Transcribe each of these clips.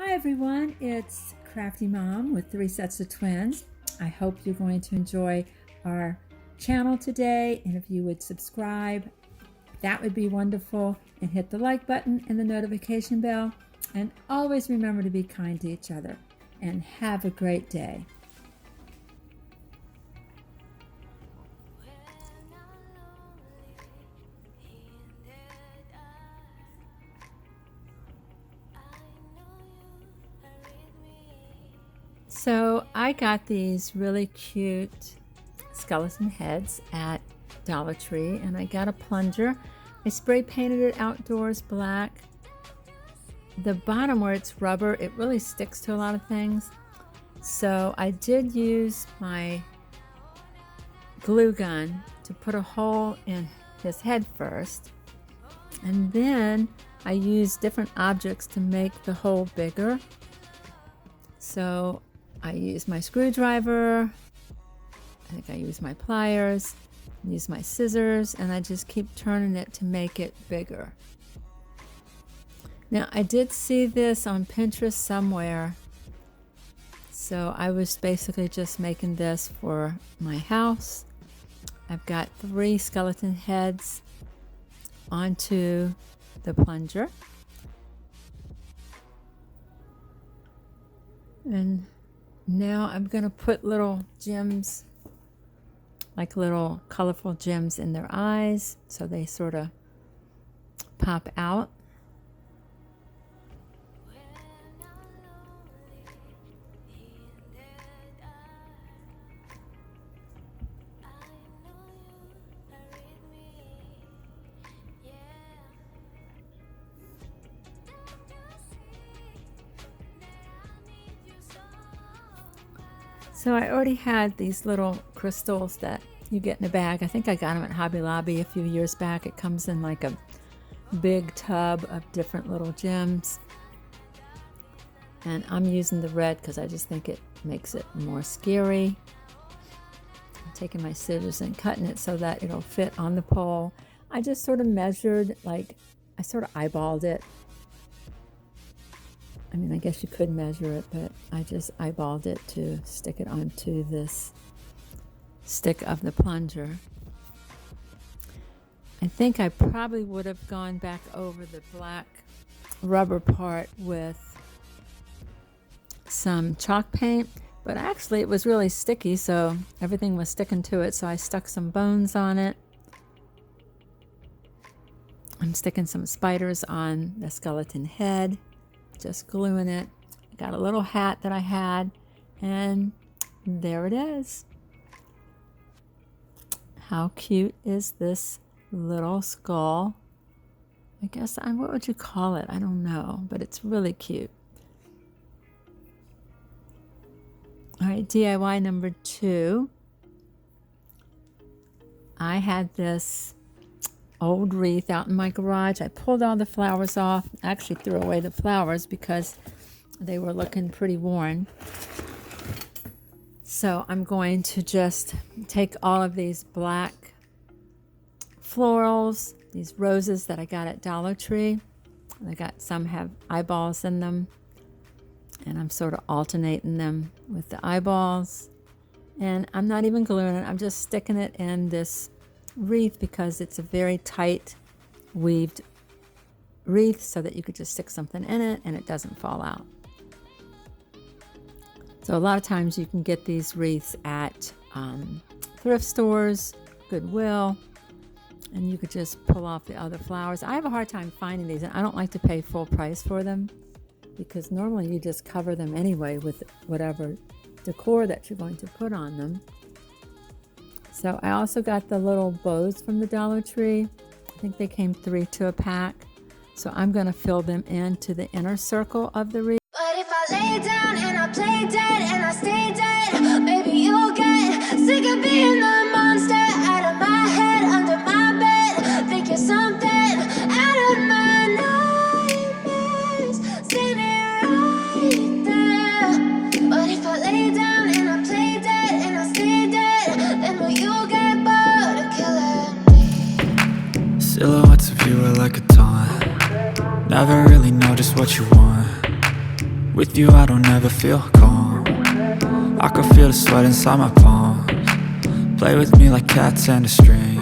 Hi everyone, it's Crafty Mom with 3 sets of twins. I hope you're going to enjoy our channel today, and if you would subscribe, that would be wonderful, and hit the like button and the notification bell, and always remember to be kind to each other, and have a great day. So I got these really cute skeleton heads at Dollar Tree, and I got a plunger. I spray painted it outdoors black. The bottom where it's rubber, it really sticks to a lot of things. So I did use my glue gun to put a hole in his head first, and then I used different objects to make the hole bigger. So I used my screwdriver, I think I used my pliers, used my scissors, and I just keep turning it to make it bigger. Now I did see this on Pinterest somewhere, so I was basically just making this for my house. I've got 3 skeleton heads onto the plunger, and now I'm going to put little gems, like little colorful gems in their eyes, so they sort of pop out. So I already had these little crystals that you get in a bag. I think I got them at Hobby Lobby a few years back. It comes in like a big tub of different little gems. And I'm using the red because I just think it makes it more scary. I'm taking my scissors and cutting it so that it'll fit on the pole. I just sort of measured, like I sort of eyeballed it. I mean, I guess you could measure it, but I just eyeballed it to stick it onto this stick of the plunger. I think I probably would have gone back over the black rubber part with some chalk paint, but actually it was really sticky, so everything was sticking to it, so I stuck some bones on it. I'm sticking some spiders on the skeleton head. Just gluing it. Got a little hat that I had, and there it is. How cute is this little skull? I guess, what would you call it? I don't know, but it's really cute. All right, DIY number 2. I had this old wreath out in my garage. I pulled all the flowers off. I actually threw away the flowers because they were looking pretty worn. So I'm going to just take all of these black florals, these roses that I got at Dollar Tree. I got some have eyeballs in them, and I'm sort of alternating them with the eyeballs. And I'm not even gluing it. I'm just sticking it in this wreath because it's a very tight weaved wreath, so that you could just stick something in it and it doesn't fall out. So a lot of times you can get these wreaths at thrift stores, Goodwill, and you could just pull off the other flowers. I have a hard time finding these, and I don't like to pay full price for them because normally you just cover them anyway with whatever decor that you're going to put on them. So I also got the little bows from the Dollar Tree. I think they came 3 to a pack. So I'm going to fill them into the inner circle of the wreath. But if I lay down and I play dead and I stay dead, maybe you'll get sick of being the monster out of my head, under my bed. Think you're something out of my nightmares, standing right there. But if I lay down and I play dead and I stay dead, then will you get bored of killing me? Silhouettes of you are like a taunt. Never really know just what you want. With you I don't ever feel calm. I can feel the sweat inside my palms. Play with me like cats and a string.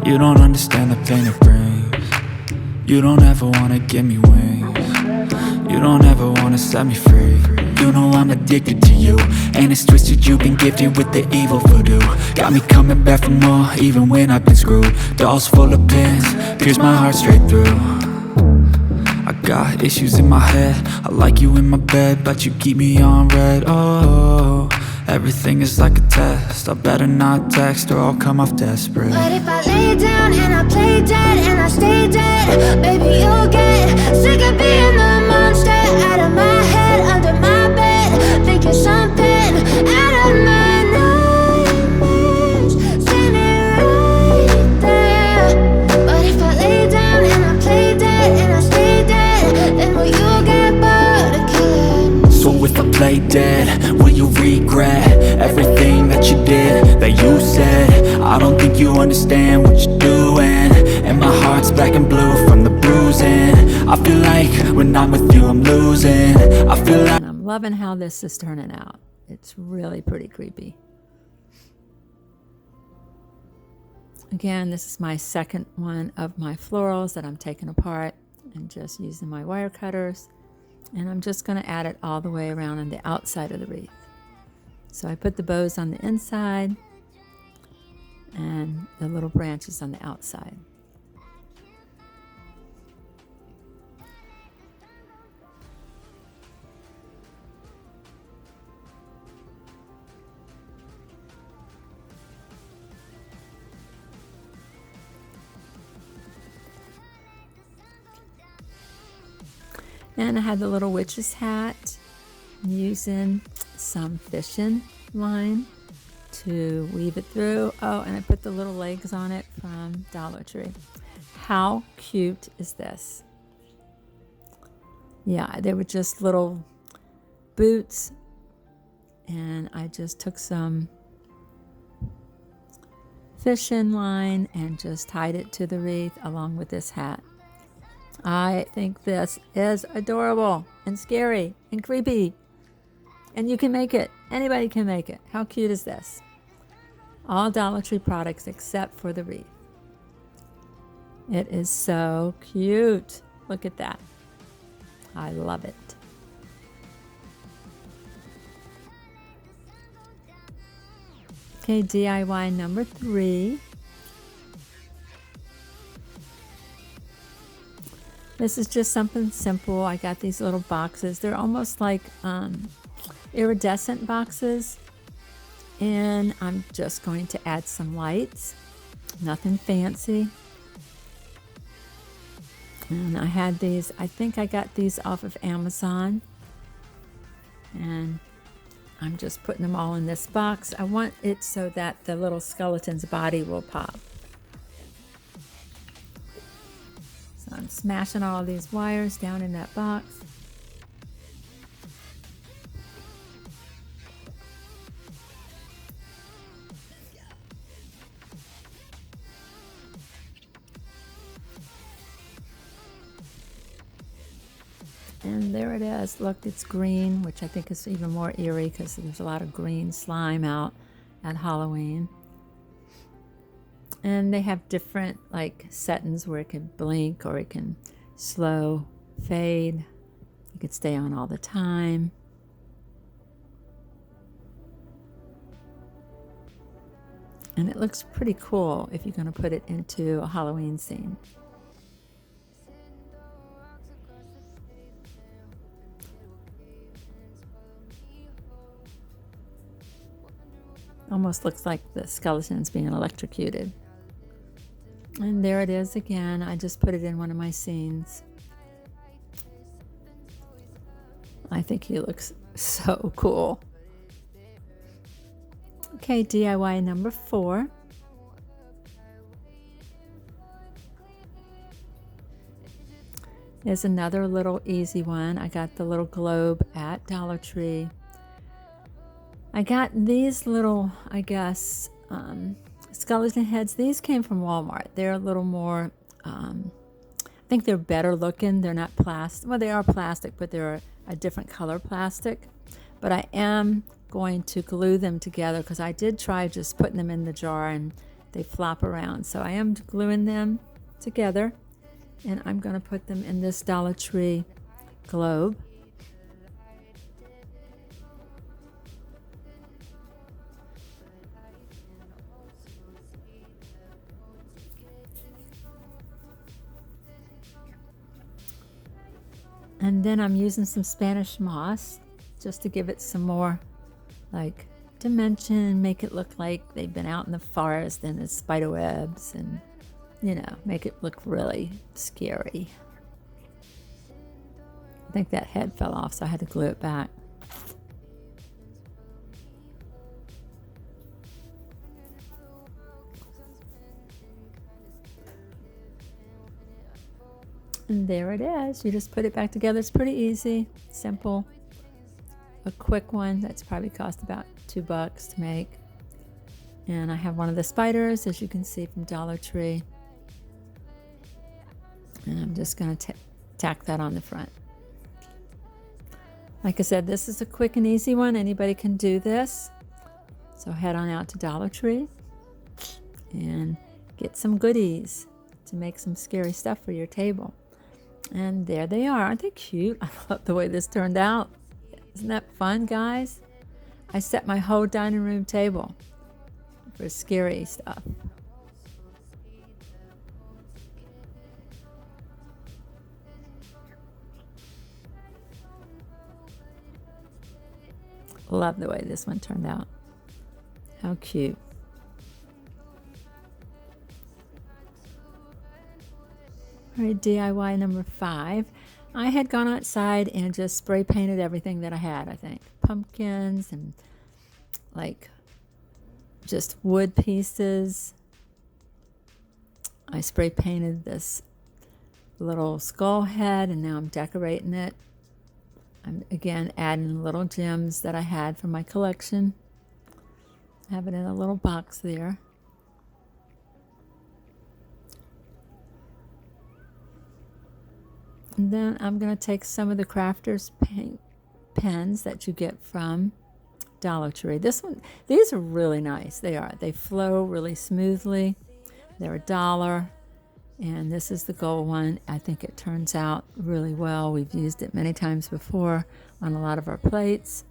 You don't understand the pain it brings. You don't ever wanna give me wings. You don't ever wanna set me free. You know I'm addicted to you, and it's twisted, you've been gifted with the evil voodoo. Got me coming back for more, even when I've been screwed. Dolls full of pins, pierce my heart straight through. I got issues in my head, I like you in my bed, but you keep me on red. Oh, everything is like a test, I better not text or I'll come off desperate. But if I lay down and I play dead and I stay dead, baby, you'll get sick of being the monster out of my head, under my bed. Think you're something out of my nightmares, standing right there. But if I lay down and I play dead and I stay dead, then will you get bored of killing? So if I play dead, will you regret everything that you did, that you said? I don't think you understand what you're doing, and my heart's black and blue from the bruising. I feel like when I'm with you I'm losing. I feel like I'm loving how this is turning out. It's really pretty creepy. Again, this is my second one of my florals that I'm taking apart and just using my wire cutters. And I'm just going to add it all the way around on the outside of the wreath. So I put the bows on the inside and the little branches on the outside. And I had the little witch's hat, using some fishing line to weave it through. Oh, and I put the little legs on it from Dollar Tree. How cute is this? Yeah, they were just little boots, and I just took some fishing line and just tied it to the wreath along with this hat. I think this is adorable and scary and creepy. And you can make it. Anybody can make it. How cute is this? All Dollar Tree products except for the wreath. It is so cute. Look at that. I love it. Okay, DIY number 3. This is just something simple. I got these little boxes. They're almost like iridescent boxes. And I'm just going to add some lights. Nothing fancy. And I had these, I think I got these off of Amazon. And I'm just putting them all in this box. I want it so that the little skeleton's body will pop. So I'm smashing all these wires down in that box. And there it is. Look, it's green, which I think is even more eerie because there's a lot of green slime out at Halloween. And they have different like settings where it can blink or it can slow fade. You could stay on all the time. And it looks pretty cool if you're going to put it into a Halloween scene. Almost looks like the skeleton's being electrocuted. And there it is again. I just put it in one of my scenes. I think he looks so cool. Okay, DIY number 4. There's another little easy one. I got the little globe at Dollar Tree. I got these little, I guess, skeleton heads. These came from Walmart. They're a little more, I think they're better looking. They're not plastic. Well, they are plastic, but they're a different color plastic, but I am going to glue them together because I did try just putting them in the jar and they flop around. So I am gluing them together, and I'm going to put them in this Dollar Tree globe. And then I'm using some Spanish moss just to give it some more like dimension, make it look like they've been out in the forest and it's spider webs, and you know, make it look really scary. I think that head fell off, so I had to glue it back. And there it is. You just put it back together. It's pretty easy, simple, a quick one. That's probably cost about $2 to make. And I have one of the spiders, as you can see, from Dollar Tree. And I'm just going to tack that on the front. Like I said, this is a quick and easy one. Anybody can do this. So head on out to Dollar Tree and get some goodies to make some scary stuff for your table. And there they are. Aren't they cute? I love the way this turned out. Isn't that fun, guys? I set my whole dining room table for scary stuff. Love the way this one turned out. How cute. All right, DIY number 5. I had gone outside and just spray painted everything that I had, I think. Pumpkins and like just wood pieces. I spray painted this little skull head, and now I'm decorating it. I'm again adding little gems that I had from my collection. I have it in a little box there. And then I'm going to take some of the Crafters paint pens that you get from Dollar Tree. These are really nice. They are. They flow really smoothly. They're $1. And this is the gold one. I think it turns out really well. We've used it many times before on a lot of our plates,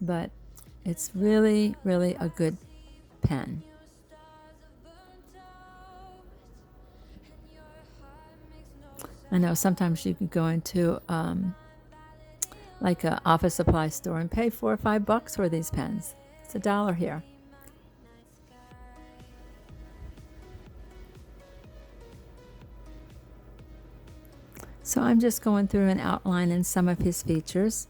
but it's really, really a good pen. I know sometimes you could go into like an office supply store and pay $4 or $5 for these pens. It's $1 here. So I'm just going through and outlining some of his features.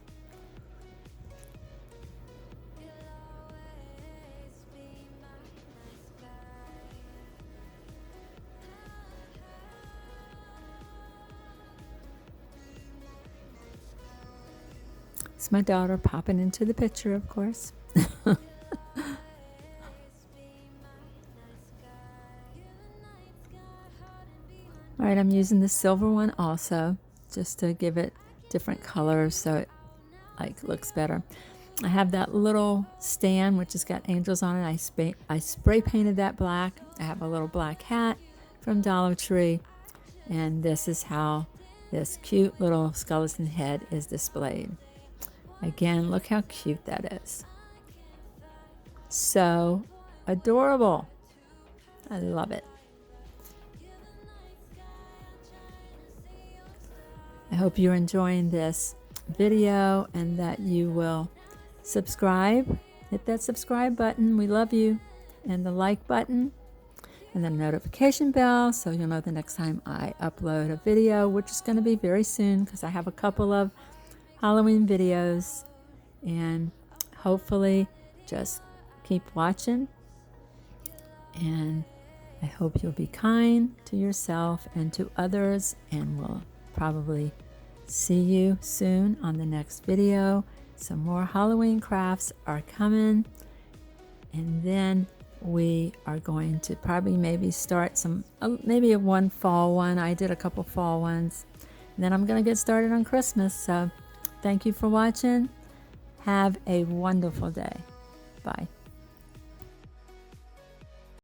It's my daughter popping into the picture, of course. All right, I'm using the silver one also, just to give it different colors so it like looks better. I have that little stand which has got angels on it. I spray painted that black. I have a little black hat from Dollar Tree, and this is how this cute little skeleton head is displayed. Again, look how cute that is. So adorable. I love it. I hope you're enjoying this video and that you will subscribe. Hit that subscribe button. We love you. And the like button. And the notification bell so you'll know the next time I upload a video, which is going to be very soon because I have a couple of Halloween videos. And hopefully just keep watching. And I hope you'll be kind to yourself and to others. And we'll probably see you soon on the next video. Some more Halloween crafts are coming, and then we are going to probably maybe start some maybe one fall one. I did a couple fall ones, and then I'm going to get started on Christmas. So Thank you for watching. Have a wonderful day. Bye.